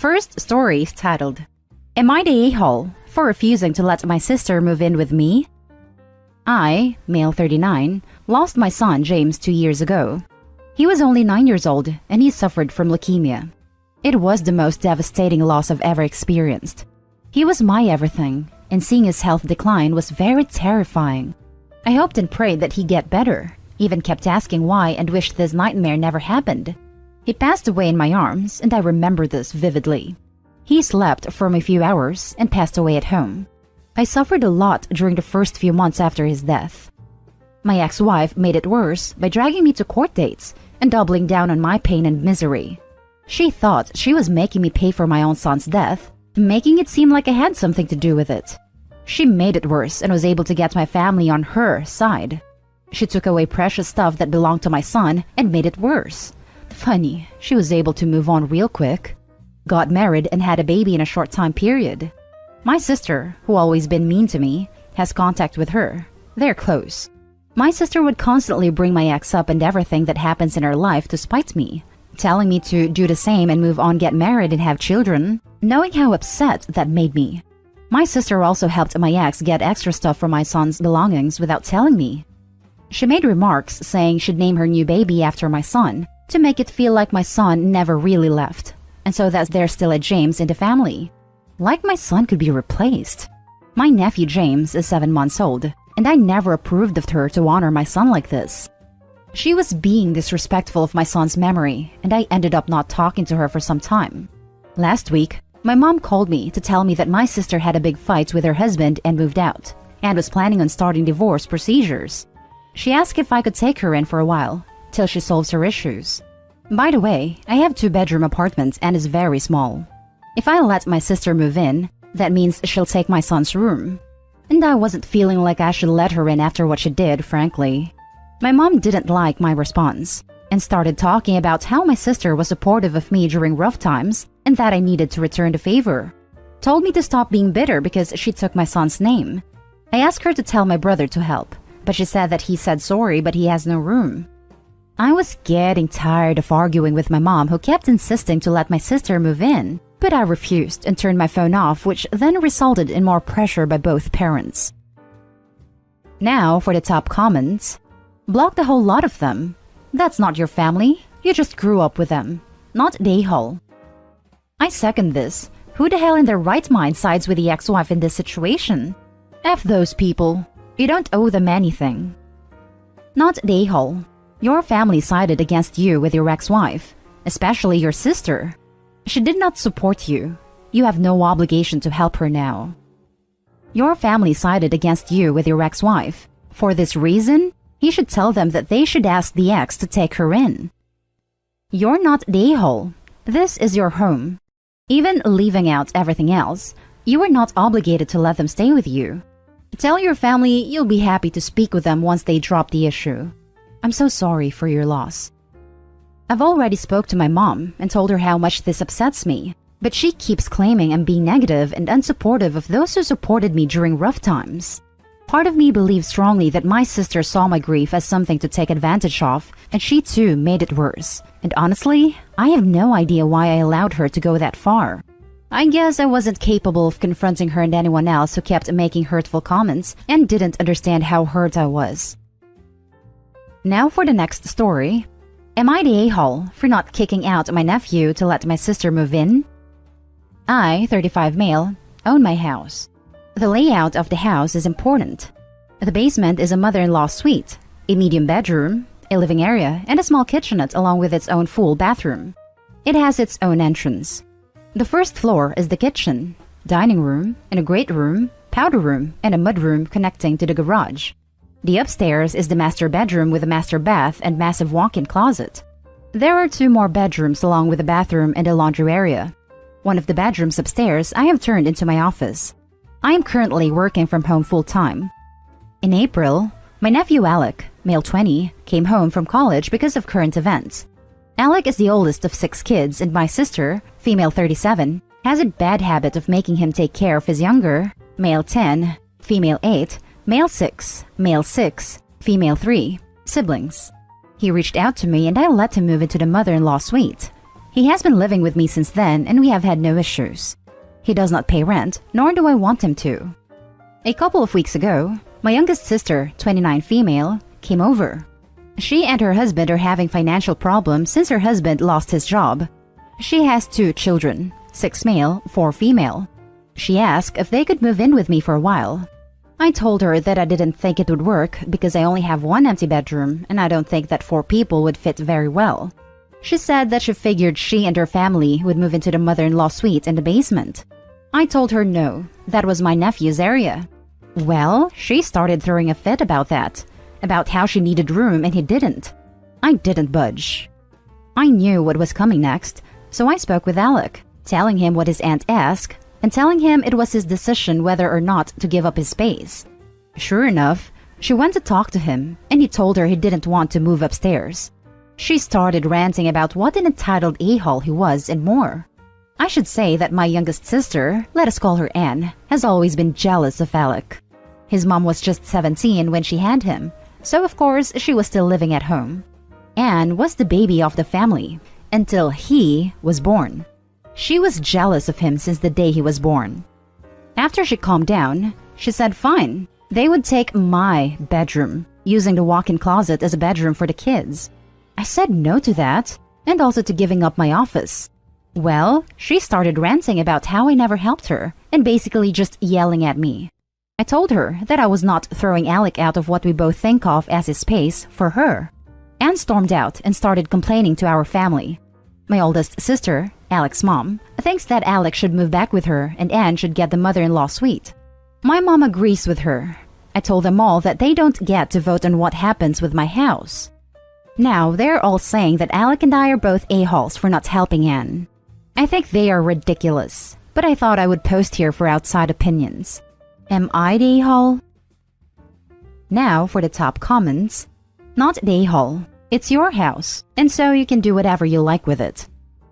First story is titled, Am I the a-hole for refusing to let my sister move in with me? I, male 39, lost my son James 2 years ago. He was only 9 years old and he suffered from leukemia. It was the most devastating loss I've ever experienced. He was my everything, and seeing his health decline was very terrifying. I hoped and prayed that he'd get better, even kept asking why and wished this nightmare never happened. He passed away in my arms, and I remember this vividly. He slept for a few hours and passed away at home. I suffered a lot during the first few months after his death. My ex-wife made it worse by dragging me to court dates and doubling down on my pain and misery. She thought she was making me pay for my own son's death, making it seem like I had something to do with it. She made it worse and was able to get my family on her side. She took away precious stuff that belonged to my son and made it worse. Funny, she was able to move on real quick. Got married and had a baby in a short time period. My sister, who always been mean to me, has contact with her. They're close. My sister would constantly bring my ex up and everything that happens in her life to spite me, telling me to do the same and move on, get married and have children, knowing how upset that made me. My sister also helped my ex get extra stuff from my son's belongings without telling me. She made remarks saying she'd name her new baby after my son to make it feel like my son never really left, and so that there's still a James in the family. Like my son could be replaced. My nephew James is 7 months old, and I never approved of her to honor my son like this. She was being disrespectful of my son's memory, and I ended up not talking to her for some time. Last week, my mom called me to tell me that my sister had a big fight with her husband and moved out, and was planning on starting divorce procedures. She asked if I could take her in for a while, till she solves her issues. By the way, I have 2-bedroom apartments and is very small. If I let my sister move in, that means she'll take my son's room. And I wasn't feeling like I should let her in after what she did, frankly. My mom didn't like my response, and started talking about how my sister was supportive of me during rough times and that I needed to return the favor. Told me to stop being bitter because she took my son's name. I asked her to tell my brother to help, but she said that he said sorry but he has no room. I was getting tired of arguing with my mom, who kept insisting to let my sister move in, but I refused and turned my phone off, which then resulted in more pressure by both parents. Now for the top comments. Block the whole lot of them. That's not your family. You just grew up with them. Not the a-hole. I second this. Who the hell in their right mind sides with the ex-wife in this situation? F those people. You don't owe them anything. Not the a-hole. Your family sided against you with your ex-wife, especially your sister. She did not support you. You have no obligation to help her now. Your family sided against you with your ex-wife. For this reason, you should tell them that they should ask the ex to take her in. You're not the a-hole. This is your home. Even leaving out everything else, you are not obligated to let them stay with you. Tell your family you'll be happy to speak with them once they drop the issue. I'm so sorry for your loss. I've already spoke to my mom and told her how much this upsets me, but she keeps claiming I'm being negative and unsupportive of those who supported me during rough times. Part of me believes strongly that my sister saw my grief as something to take advantage of, and she too made it worse. And honestly, I have no idea why I allowed her to go that far. I guess I wasn't capable of confronting her and anyone else who kept making hurtful comments and didn't understand how hurt I was. Now for the next story. Am I the a-hole for not kicking out my nephew to let my sister move in? I, 35 male, own my house. The layout of the house is important. The basement is a mother-in-law suite, a medium bedroom, a living area, and a small kitchenette along with its own full bathroom. It has its own entrance. The first floor is the kitchen, dining room, and a great room, powder room, and a mud room connecting to the garage. The upstairs is the master bedroom with a master bath and massive walk-in closet. There are 2 more bedrooms along with a bathroom and a laundry area. One of the bedrooms upstairs I have turned into my office. I am currently working from home full-time. In April, my nephew Alec, male 20, came home from college because of current events. Alec is the oldest of 6 kids, and my sister, female 37, has a bad habit of making him take care of his younger, male 10, female 8, male 6, male 6, female 3, siblings. He reached out to me and I let him move into the mother-in-law suite. He has been living with me since then and we have had no issues. He does not pay rent, nor do I want him to. A couple of weeks ago, my youngest sister, 29 female, came over. She and her husband are having financial problems since her husband lost his job. She has 2 children, 6 male, 4 female. She asked if they could move in with me for a while. I told her that I didn't think it would work because I only have 1 empty bedroom and I don't think that 4 people would fit very well. She said that she figured she and her family would move into the mother-in-law suite in the basement. I told her no, that was my nephew's area. Well, she started throwing a fit about that, about how she needed room and he didn't. I didn't budge. I knew what was coming next, so I spoke with Alec, telling him what his aunt asked and telling him it was his decision whether or not to give up his space. Sure enough, she went to talk to him and he told her he didn't want to move upstairs. She started ranting about what an entitled a-hole he was and more. I should say that my youngest sister, let us call her Anne, has always been jealous of Alec. His mom was just 17 when she had him, so of course she was still living at home. Anne was the baby of the family until he was born. She was jealous of him since the day he was born. After she calmed down, she said fine, they would take my bedroom, using the walk-in closet as a bedroom for the kids. I said no to that, and also to giving up my office. Well, she started ranting about how I never helped her, and basically just yelling at me. I told her that I was not throwing Alec out of what we both think of as his space for her. Anne stormed out and started complaining to our family. My oldest sister, Alec's mom, thinks that Alec should move back with her and Anne should get the mother-in-law suite. My mom agrees with her. I told them all that they don't get to vote on what happens with my house. Now, they're all saying that Alec and I are both a-holes for not helping Anne. I think they are ridiculous, but I thought I would post here for outside opinions. Am I the a-hole? Now for the top comments. Not the a-hole. It's your house, and so you can do whatever you like with it.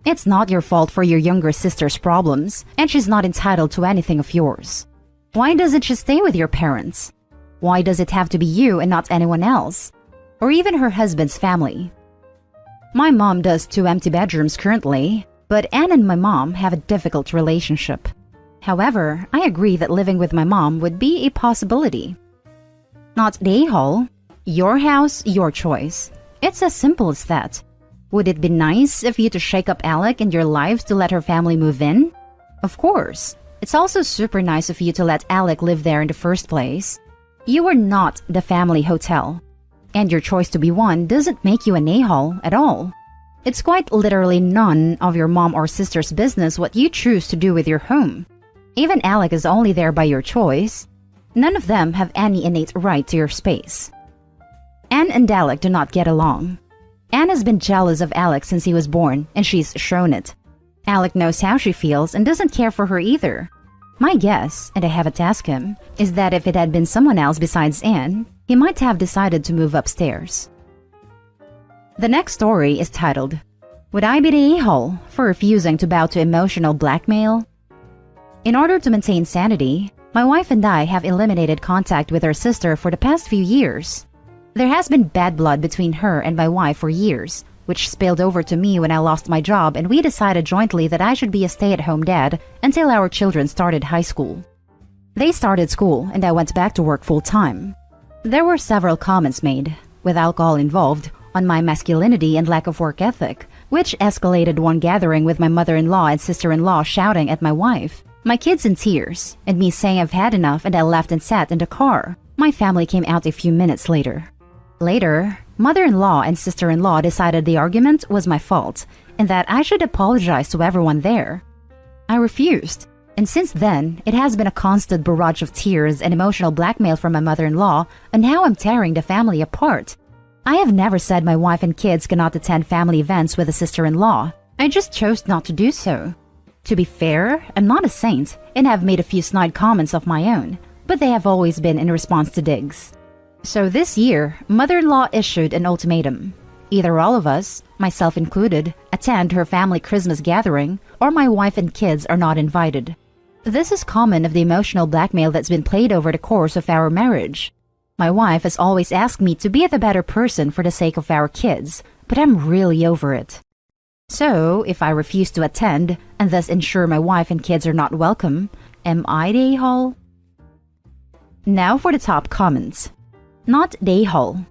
It's not your fault for your younger sister's problems, and she's not entitled to anything of yours. Why doesn't she stay with your parents? Why does it have to be you and not anyone else? Or even her husband's family? My mom does 2 empty bedrooms currently, but Anne and my mom have a difficult relationship. However, I agree that living with my mom would be a possibility. Not the a-hole. Your house, your choice. It's as simple as that. Would it be nice of you to shake up Alec and your lives to let her family move in? Of course. It's also super nice of you to let Alec live there in the first place. You are not the family hotel. And your choice to be one doesn't make you an a-hole at all. It's quite literally none of your mom or sister's business what you choose to do with your home. Even Alec is only there by your choice. None of them have any innate right to your space. Anne and Alec do not get along. Anne has been jealous of Alec since he was born, and she's shown it. Alec knows how she feels and doesn't care for her either. My guess, and I haven't asked him, is that if it had been someone else besides Anne, he might have decided to move upstairs. The next story is titled, Would I be the a-hole for refusing to bow to emotional blackmail? In order to maintain sanity, my wife and I have eliminated contact with our sister for the past few years. There has been bad blood between her and my wife for years, which spilled over to me when I lost my job and we decided jointly that I should be a stay-at-home dad until our children started high school. They started school and I went back to work full-time. There were several comments made, with alcohol involved, on my masculinity and lack of work ethic, which escalated one gathering with my mother-in-law and sister-in-law shouting at my wife, my kids in tears, and me saying I've had enough and I left and sat in the car. My family came out a few minutes later. Later, mother-in-law and sister-in-law decided the argument was my fault and that I should apologize to everyone there. I refused, and since then, it has been a constant barrage of tears and emotional blackmail from my mother-in-law on how I'm tearing the family apart. I have never said my wife and kids cannot attend family events with a sister-in-law. I just chose not to do so. To be fair, I'm not a saint and have made a few snide comments of my own, but they have always been in response to digs. So this year, mother-in-law issued an ultimatum. Either all of us, myself included, attend her family Christmas gathering, or my wife and kids are not invited. This is common of the emotional blackmail that's been played over the course of our marriage. My wife has always asked me to be the better person for the sake of our kids, but I'm really over it. So, if I refuse to attend, and thus ensure my wife and kids are not welcome, am I the a-hole? Now for the top comments. Not the a-hole.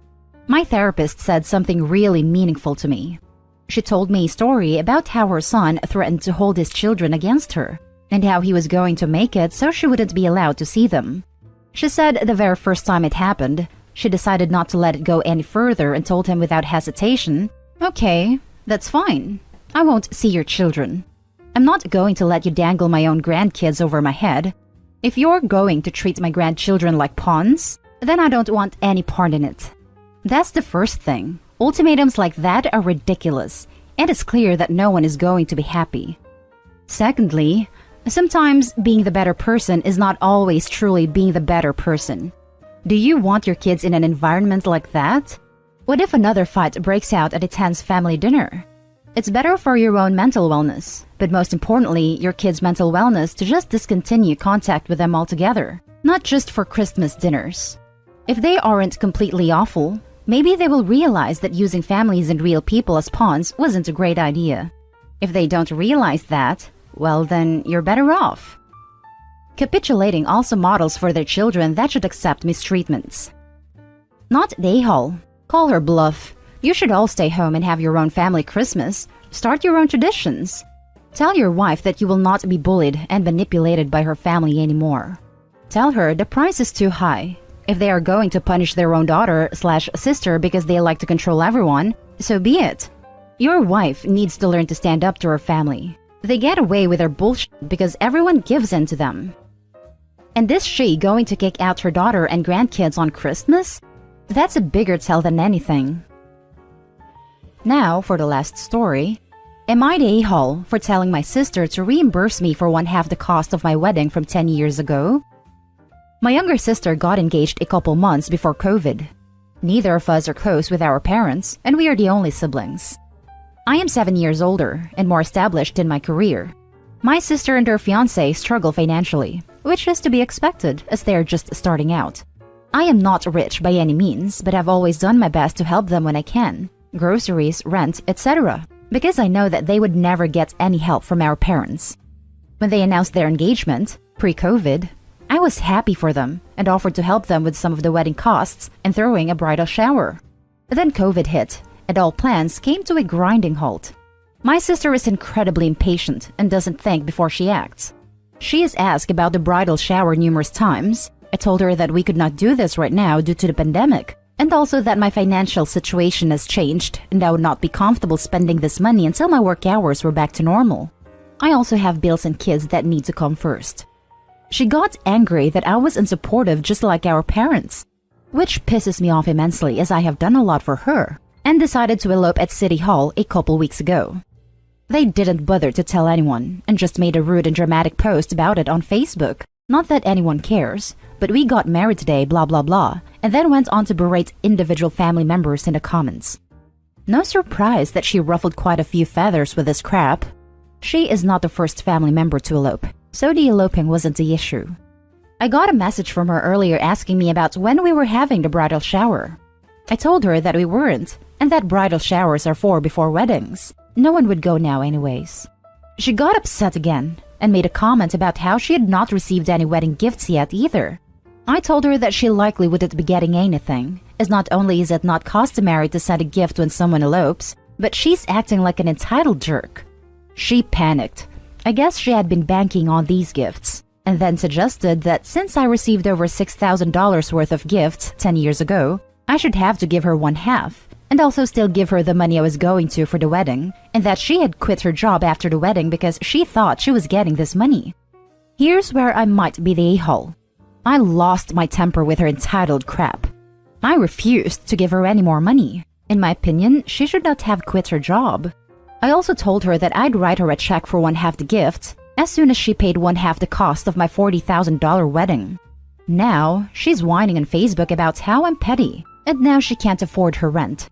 My therapist said something really meaningful to me. She told me a story about how her son threatened to hold his children against her, and how he was going to make it so she wouldn't be allowed to see them. She said the very first time it happened, she decided not to let it go any further and told him without hesitation, "Okay, that's fine. I won't see your children. I'm not going to let you dangle my own grandkids over my head. If you're going to treat my grandchildren like pawns, then I don't want any part in it." That's the first thing. Ultimatums like that are ridiculous, and it's clear that no one is going to be happy. Secondly, sometimes being the better person is not always truly being the better person. Do you want your kids in an environment like that? What if another fight breaks out at a tense family dinner? It's better for your own mental wellness, but most importantly, your kids' mental wellness to just discontinue contact with them altogether, not just for Christmas dinners. If they aren't completely awful, maybe they will realize that using families and real people as pawns wasn't a great idea. If they don't realize that, well then you're better off. Capitulating also models for their children that should accept mistreatments. Not the a-hole. Call her bluff. You should all stay home and have your own family Christmas. Start your own traditions. Tell your wife that you will not be bullied and manipulated by her family anymore. Tell her the price is too high. If they are going to punish their own daughter/sister because they like to control everyone, so be it. Your wife needs to learn to stand up to her family. They get away with their bullshit because everyone gives in to them. And is she going to kick out her daughter and grandkids on Christmas? That's a bigger tell than anything. Now for the last story. Am I the a-hole for telling my sister to reimburse me for 1/2 the cost of my wedding from 10 years ago? My younger sister got engaged a couple months before COVID. Neither of us are close with our parents, and we are the only siblings. I am 7 years older and more established in my career. My sister and her fiancé struggle financially, which is to be expected as they are just starting out. I am not rich by any means, but I've always done my best to help them when I can. Groceries, rent, etc. Because I know that they would never get any help from our parents. When they announced their engagement, pre-COVID, I was happy for them and offered to help them with some of the wedding costs and throwing a bridal shower. Then COVID hit, and all plans came to a grinding halt. My sister is incredibly impatient and doesn't think before she acts. She has asked about the bridal shower numerous times. I told her that we could not do this right now due to the pandemic, and also that my financial situation has changed and I would not be comfortable spending this money until my work hours were back to normal. I also have bills and kids that need to come first. She got angry that I was unsupportive just like our parents, which pisses me off immensely as I have done a lot for her, and decided to elope at City Hall a couple weeks ago. They didn't bother to tell anyone and just made a rude and dramatic post about it on Facebook. Not that anyone cares, but we got married today blah blah blah, and then went on to berate individual family members in the comments. No surprise that she ruffled quite a few feathers with this crap. She is not the first family member to elope, so the eloping wasn't the issue. I got a message from her earlier asking me about when we were having the bridal shower. I told her that we weren't, and that bridal showers are for before weddings. No one would go now anyways. She got upset again and made a comment about how she had not received any wedding gifts yet either. I told her that she likely wouldn't be getting anything, as not only is it not customary to send a gift when someone elopes, but she's acting like an entitled jerk. She panicked. I guess she had been banking on these gifts, and then suggested that since I received over $6,000 worth of gifts 10 years ago, I should have to give her 1/2, and also still give her the money I was going to for the wedding, and that she had quit her job after the wedding because she thought she was getting this money. Here's where I might be the a-hole. I lost my temper with her entitled crap. I refused to give her any more money. In my opinion, she should not have quit her job. I also told her that I'd write her a check for 1/2 the gift as soon as she paid 1/2 the cost of my $40,000 wedding. Now, she's whining on Facebook about how I'm petty, and now she can't afford her rent.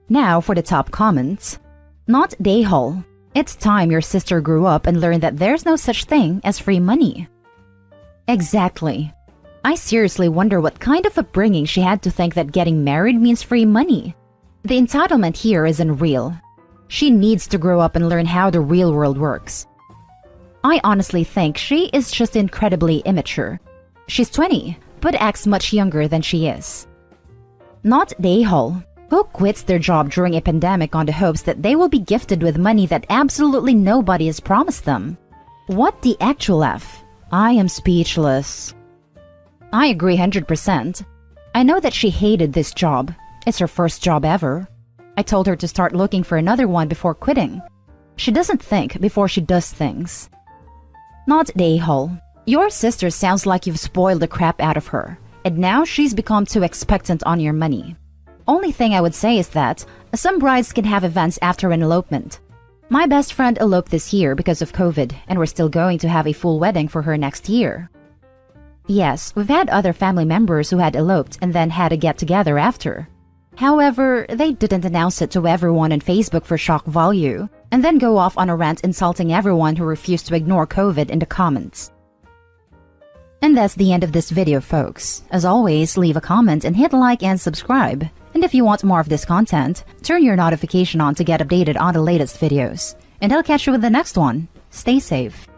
Now for the top comments. Not the a-hole. It's time your sister grew up and learned that there's no such thing as free money. Exactly. I seriously wonder what kind of upbringing she had to think that getting married means free money. The entitlement here isn't real. She needs to grow up and learn how the real world works. I honestly think she is just incredibly immature. She's 20, but acts much younger than she is. Not the a-hole who quits their job during a pandemic on the hopes that they will be gifted with money that absolutely nobody has promised them. What the actual F? I am speechless. I agree 100%. I know that she hated this job. It's her first job ever. I told her to start looking for another one before quitting. She doesn't think before she does things. Not the a-hole. Your sister sounds like you've spoiled the crap out of her, and now she's become too expectant on your money. Only thing I would say is that some brides can have events after an elopement. My best friend eloped this year because of COVID, and we're still going to have a full wedding for her next year. Yes, we've had other family members who had eloped and then had a get-together after. However, they didn't announce it to everyone on Facebook for shock value, and then go off on a rant insulting everyone who refused to ignore COVID in the comments. And that's the end of this video, folks. As always, leave a comment and hit like and subscribe. And if you want more of this content, turn your notification on to get updated on the latest videos. And I'll catch you with the next one. Stay safe.